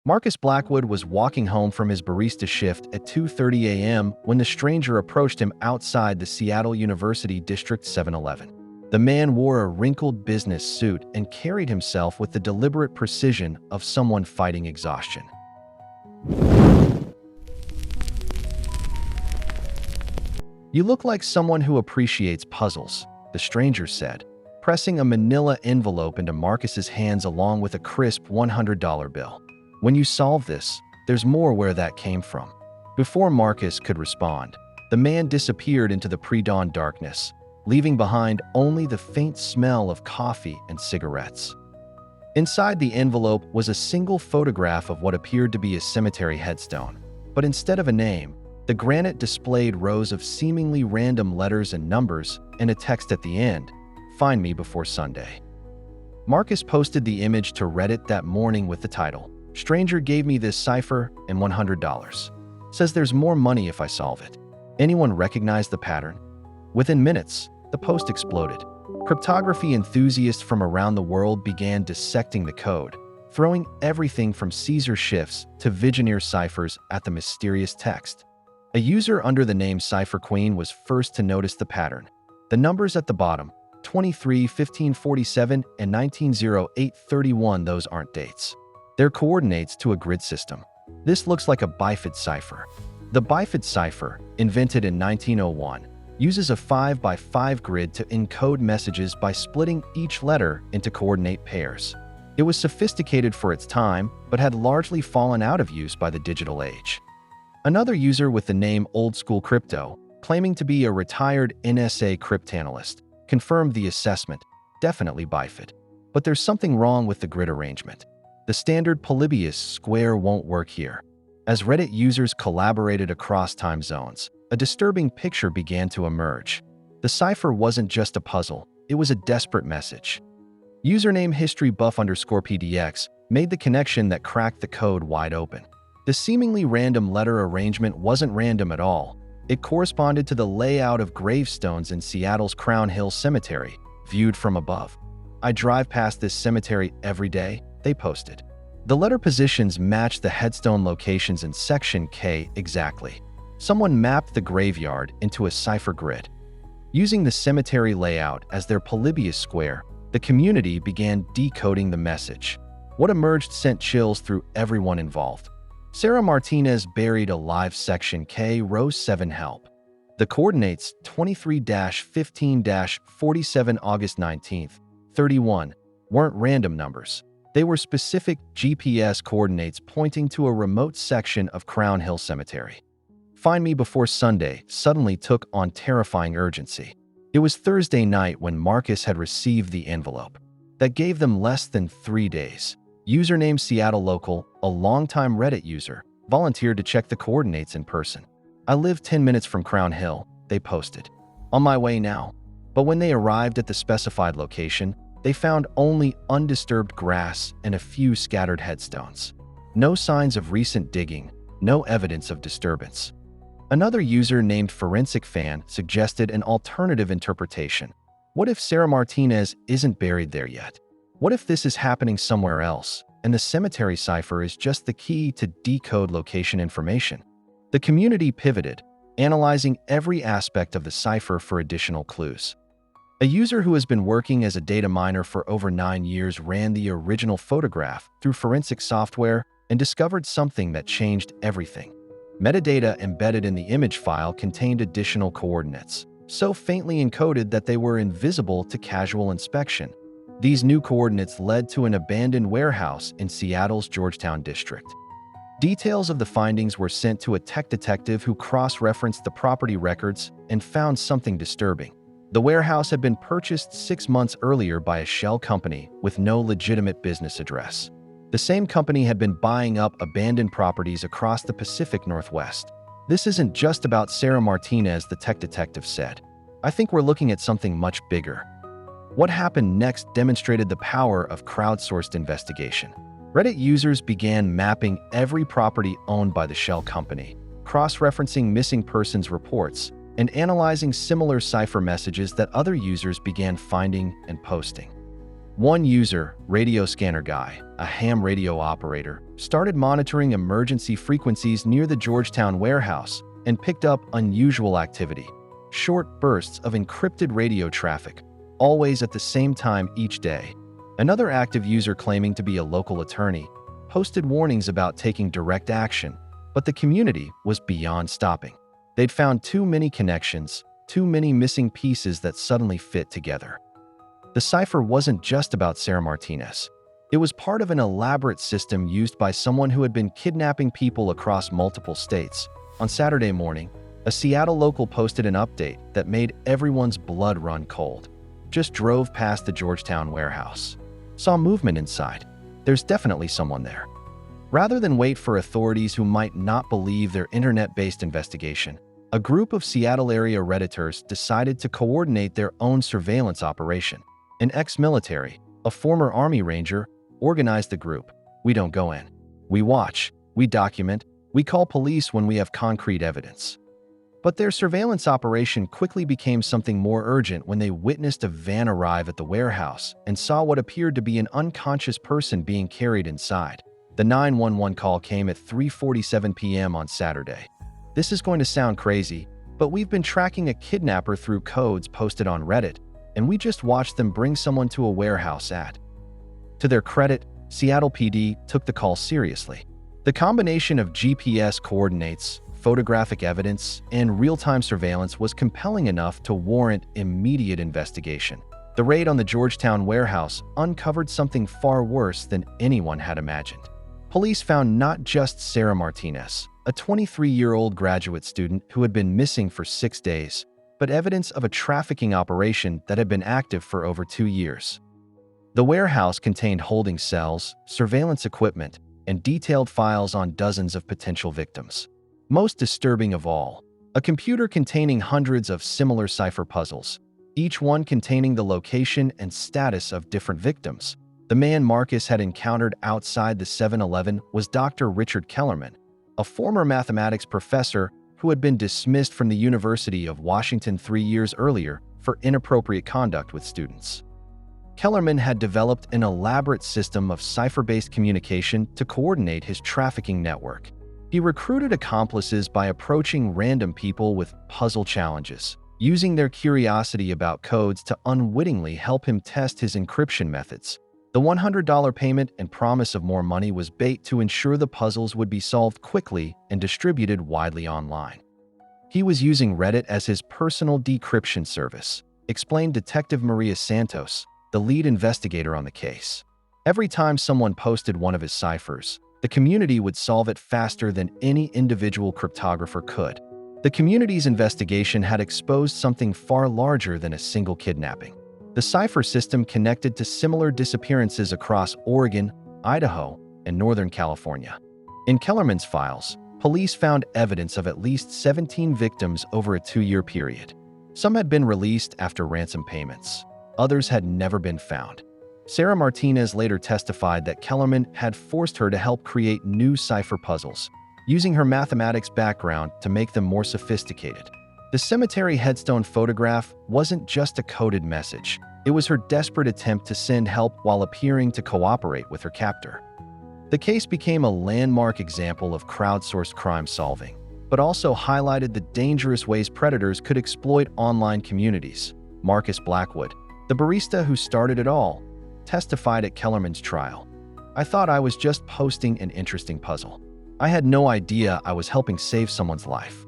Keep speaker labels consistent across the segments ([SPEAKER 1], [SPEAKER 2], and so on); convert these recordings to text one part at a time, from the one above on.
[SPEAKER 1] Marcus Blackwood was walking home from his barista shift at 2:30 a.m. when the stranger approached him outside the Seattle University District 7-Eleven. The man wore a wrinkled business suit and carried himself with the deliberate precision of someone fighting exhaustion. "You look like someone who appreciates puzzles," the stranger said, pressing a manila envelope into Marcus's hands along with a crisp $100 bill. "When you solve this, there's more where that came from." Before Marcus could respond, the man disappeared into the pre-dawn darkness, leaving behind only the faint smell of coffee and cigarettes. Inside the envelope was a single photograph of what appeared to be a cemetery headstone, but instead of a name, the granite displayed rows of seemingly random letters and numbers and a text at the end, "Find me before Sunday." Marcus posted the image to Reddit that morning with the title, "Stranger gave me this cipher and $100. Says there's more money if I solve it. Anyone recognize the pattern?" Within minutes, the post exploded. Cryptography enthusiasts from around the world began dissecting the code, throwing everything from Caesar shifts to Vigenère ciphers at the mysterious text. A user under the name Cipher Queen was first to notice the pattern. The numbers at the bottom, 23, 1547, and 190831, those aren't dates. They're coordinates to a grid system. This looks like a bifid cipher. The bifid cipher, invented in 1901, uses a 5x5 grid to encode messages by splitting each letter into coordinate pairs. It was sophisticated for its time, but had largely fallen out of use by the digital age. Another user with the name Old School Crypto, claiming to be a retired NSA cryptanalyst, confirmed the assessment, definitely bifid. But there's something wrong with the grid arrangement. The standard Polybius square won't work here. As Reddit users collaborated across time zones, a disturbing picture began to emerge. The cipher wasn't just a puzzle, it was a desperate message. Username historybuff_pdx made the connection that cracked the code wide open. The seemingly random letter arrangement wasn't random at all. It corresponded to the layout of gravestones in Seattle's Crown Hill Cemetery, viewed from above. "I drive past this cemetery every day," they posted. The letter positions matched the headstone locations in Section K exactly. Someone mapped the graveyard into a cipher grid. Using the cemetery layout as their Polybius square, the community began decoding the message. What emerged sent chills through everyone involved. Sarah Martinez buried alive Section K, Row 7 help. The coordinates 23-15-47 August 19th, 31 weren't random numbers. They were specific GPS coordinates pointing to a remote section of Crown Hill Cemetery. "Find me before Sunday" suddenly took on terrifying urgency. It was Thursday night when Marcus had received the envelope. That gave them less than 3 days. Username Seattle Local, a longtime Reddit user, volunteered to check the coordinates in person. "I live 10 minutes from Crown Hill," they posted. "On my way now." But when they arrived at the specified location, they found only undisturbed grass and a few scattered headstones. No signs of recent digging, no evidence of disturbance. Another user named Forensic Fan suggested an alternative interpretation. What if Sarah Martinez isn't buried there yet? What if this is happening somewhere else, and the cemetery cipher is just the key to decode location information? The community pivoted, analyzing every aspect of the cipher for additional clues. A user who has been working as a data miner for over 9 years ran the original photograph through forensic software and discovered something that changed everything. Metadata embedded in the image file contained additional coordinates, so faintly encoded that they were invisible to casual inspection. These new coordinates led to an abandoned warehouse in Seattle's Georgetown district. Details of the findings were sent to a tech detective who cross-referenced the property records and found something disturbing. The warehouse had been purchased 6 months earlier by a shell company with no legitimate business address. The same company had been buying up abandoned properties across the Pacific Northwest. "This isn't just about Sarah Martinez," the tech detective said. "I think we're looking at something much bigger." What happened next demonstrated the power of crowdsourced investigation. Reddit users began mapping every property owned by the shell company, cross-referencing missing persons reports, and analyzing similar cipher messages that other users began finding and posting. One user, Radio Scanner Guy, a ham radio operator, started monitoring emergency frequencies near the Georgetown warehouse and picked up unusual activity. Short bursts of encrypted radio traffic, always at the same time each day. Another active user claiming to be a local attorney posted warnings about taking direct action, but the community was beyond stopping. They'd found too many connections, too many missing pieces that suddenly fit together. The cipher wasn't just about Sarah Martinez. It was part of an elaborate system used by someone who had been kidnapping people across multiple states. On Saturday morning, a Seattle local posted an update that made everyone's blood run cold. Just drove past the Georgetown warehouse. Saw movement inside. There's definitely someone there. Rather than wait for authorities who might not believe their internet-based investigation, a group of Seattle area Redditors decided to coordinate their own surveillance operation. An ex-military, a former Army Ranger, organized the group. We don't go in. We watch. We document. We call police when we have concrete evidence. But their surveillance operation quickly became something more urgent when they witnessed a van arrive at the warehouse and saw what appeared to be an unconscious person being carried inside. The 911 call came at 3:47 p.m. on Saturday. This is going to sound crazy, but we've been tracking a kidnapper through codes posted on Reddit, and we just watched them bring someone to a warehouse at. To their credit, Seattle PD took the call seriously. The combination of GPS coordinates, photographic evidence, and real-time surveillance was compelling enough to warrant immediate investigation. The raid on the Georgetown warehouse uncovered something far worse than anyone had imagined. Police found not just Sarah Martinez, a 23-year-old graduate student who had been missing for 6 days, but evidence of a trafficking operation that had been active for over 2 years. The warehouse contained holding cells, surveillance equipment, and detailed files on dozens of potential victims. Most disturbing of all, a computer containing hundreds of similar cipher puzzles, each one containing the location and status of different victims. The man Marcus had encountered outside the 7-Eleven was Dr. Richard Kellerman, a former mathematics professor who had been dismissed from the University of Washington 3 years earlier for inappropriate conduct with students. Kellerman had developed an elaborate system of cipher-based communication to coordinate his trafficking network. He recruited accomplices by approaching random people with puzzle challenges, using their curiosity about codes to unwittingly help him test his encryption methods. The $100 payment and promise of more money was bait to ensure the puzzles would be solved quickly and distributed widely online. He was using Reddit as his personal decryption service, explained Detective Maria Santos, the lead investigator on the case. Every time someone posted one of his ciphers, the community would solve it faster than any individual cryptographer could. The community's investigation had exposed something far larger than a single kidnapping. The cipher system connected to similar disappearances across Oregon, Idaho, and Northern California. In Kellerman's files, police found evidence of at least 17 victims over a 2-year period. Some had been released after ransom payments. Others had never been found. Sarah Martinez later testified that Kellerman had forced her to help create new cipher puzzles, using her mathematics background to make them more sophisticated. The cemetery headstone photograph wasn't just a coded message. It was her desperate attempt to send help while appearing to cooperate with her captor. The case became a landmark example of crowdsourced crime solving, but also highlighted the dangerous ways predators could exploit online communities. Marcus Blackwood, the barista who started it all, testified at Kellerman's trial. "I thought I was just posting an interesting puzzle. I had no idea I was helping save someone's life."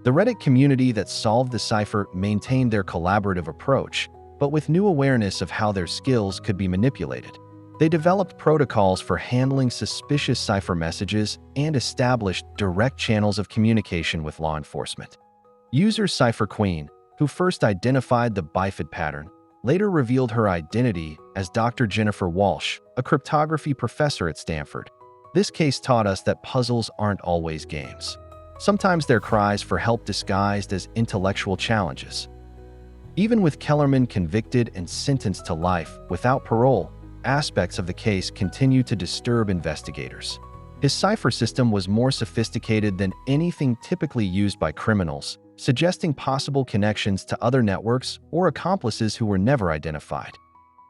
[SPEAKER 1] The Reddit community that solved the cipher maintained their collaborative approach, but with new awareness of how their skills could be manipulated. They developed protocols for handling suspicious cipher messages and established direct channels of communication with law enforcement. User Cipher Queen, who first identified the bifid pattern, later revealed her identity as Dr. Jennifer Walsh, a cryptography professor at Stanford. This case taught us that puzzles aren't always games. Sometimes they're cries for help disguised as intellectual challenges. Even with Kellerman convicted and sentenced to life without parole, aspects of the case continue to disturb investigators. His cipher system was more sophisticated than anything typically used by criminals, suggesting possible connections to other networks or accomplices who were never identified.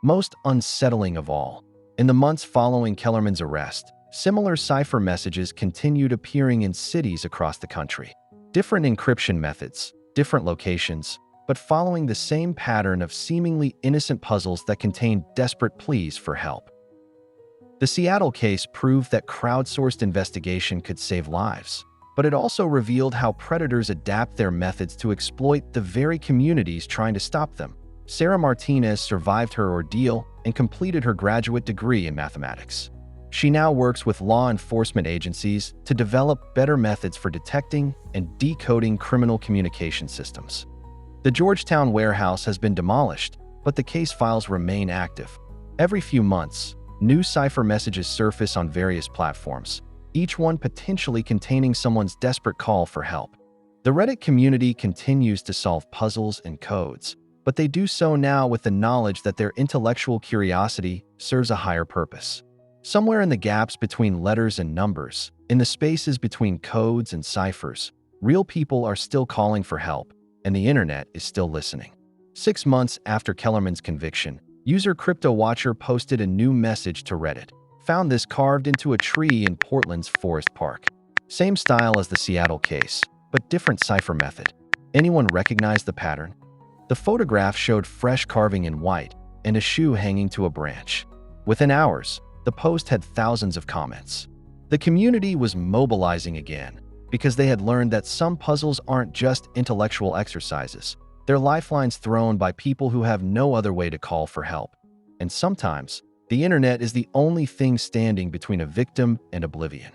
[SPEAKER 1] Most unsettling of all, in the months following Kellerman's arrest, Similar cipher messages continued appearing in cities across the country. Different encryption methods, different locations, but following the same pattern of seemingly innocent puzzles that contained desperate pleas for help. The Seattle case proved that crowdsourced investigation could save lives, but it also revealed how predators adapt their methods to exploit the very communities trying to stop them. Sarah Martinez survived her ordeal and completed her graduate degree in mathematics. She now works with law enforcement agencies to develop better methods for detecting and decoding criminal communication systems. The Georgetown warehouse has been demolished, but the case files remain active. Every few months, new cipher messages surface on various platforms, each one potentially containing someone's desperate call for help. The Reddit community continues to solve puzzles and codes, but they do so now with the knowledge that their intellectual curiosity serves a higher purpose. Somewhere in the gaps between letters and numbers, in the spaces between codes and ciphers, real people are still calling for help, and the internet is still listening. 6 months after Kellerman's conviction, user CryptoWatcher posted a new message to Reddit. Found this carved into a tree in Portland's Forest Park. Same style as the Seattle case, but different cipher method. Anyone recognize the pattern? The photograph showed fresh carving in white and a shoe hanging to a branch. Within hours, the post had thousands of comments. The community was mobilizing again because they had learned that some puzzles aren't just intellectual exercises. They're lifelines thrown by people who have no other way to call for help. And sometimes, the internet is the only thing standing between a victim and oblivion.